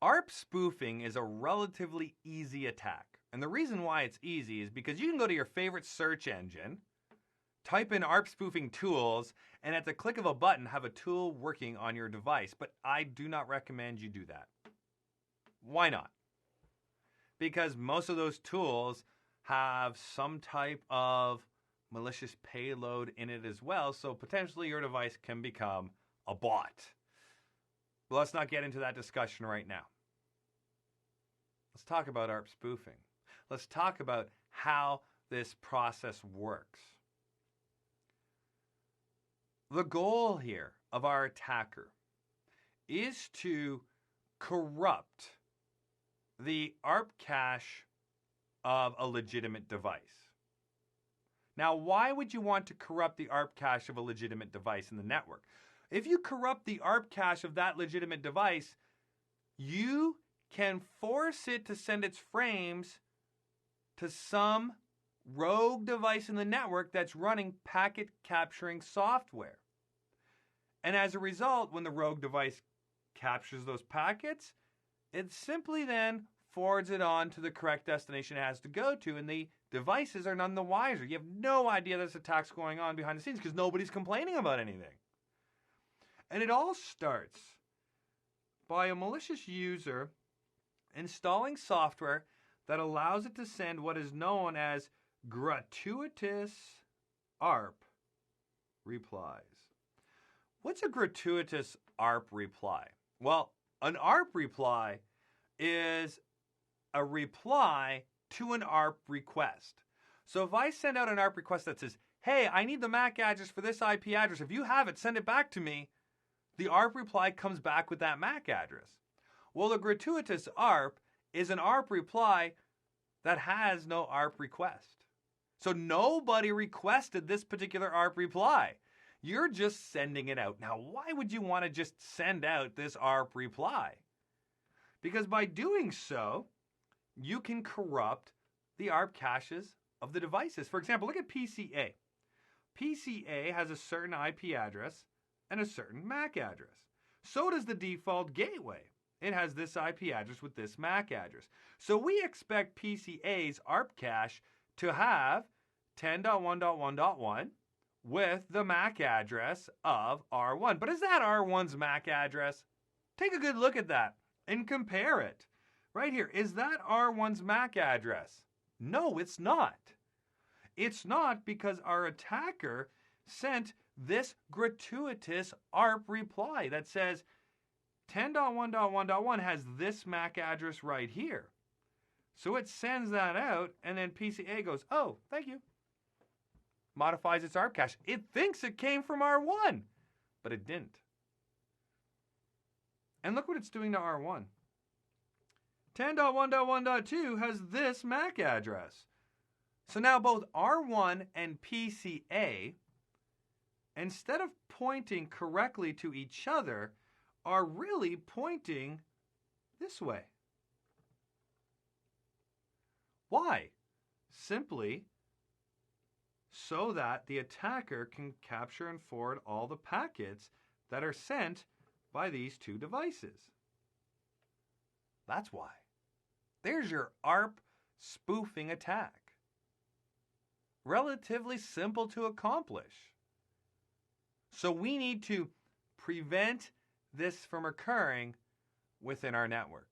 ARP spoofing is a relatively easy attack. And the reason why it's easy is because you can go to your favorite search engine, type in ARP spoofing tools, and at the click of a button have a tool working on your device. But I do not recommend you do that. Why not? Because most of those tools have some type of malicious payload in it as well, so potentially your device can become a bot. But let's not get into that discussion right now. Let's talk about ARP spoofing. Let's talk about how this process works. The goal here of our attacker is to corrupt the ARP cache of a legitimate device. Now, why would you want to corrupt the ARP cache of a legitimate device in the network? If you corrupt the ARP cache of that legitimate device, you can force it to send its frames to some rogue device in the network that's running packet capturing software. And as a result, when the rogue device captures those packets, it simply then forwards it on to the correct destination it has to go to, and the devices are none the wiser. You have no idea this attack's going on behind the scenes because nobody's complaining about anything. And it all starts by a malicious user installing software that allows it to send what is known as gratuitous ARP replies. What's a gratuitous ARP reply? Well, an ARP reply is a reply to an ARP request. So if I send out an ARP request that says, hey, I need the MAC address for this IP address. If you have it, send it back to me. The ARP reply comes back with that MAC address. Well, a gratuitous ARP is an ARP reply that has no ARP request. So nobody requested this particular ARP reply. You're just sending it out. Now, why would you want to just send out this ARP reply? Because by doing so, you can corrupt the ARP caches of the devices. For example, look at PCA. PCA has a certain IP address and a certain MAC address. So does the default gateway. It has this IP address with this MAC address. So we expect PCA's ARP cache to have 10.1.1.1 with the MAC address of R1. But is that R1's MAC address? Take a good look at that and compare it. Right here, is that R1's MAC address? No, it's not. It's not because our attacker sent this gratuitous ARP reply that says 10.1.1.1 has this MAC address right here. So it sends that out, and then PCA goes, oh, thank you. Modifies its ARP cache. It thinks it came from R1, but it didn't. And look what it's doing to R1. 10.1.1.2 has this MAC address. So now both R1 and PCA, instead of pointing correctly to each other, are really pointing this way. Why? Simply so that the attacker can capture and forward all the packets that are sent by these two devices. That's why. There's your ARP spoofing attack. Relatively simple to accomplish. So we need to prevent this from occurring within our network.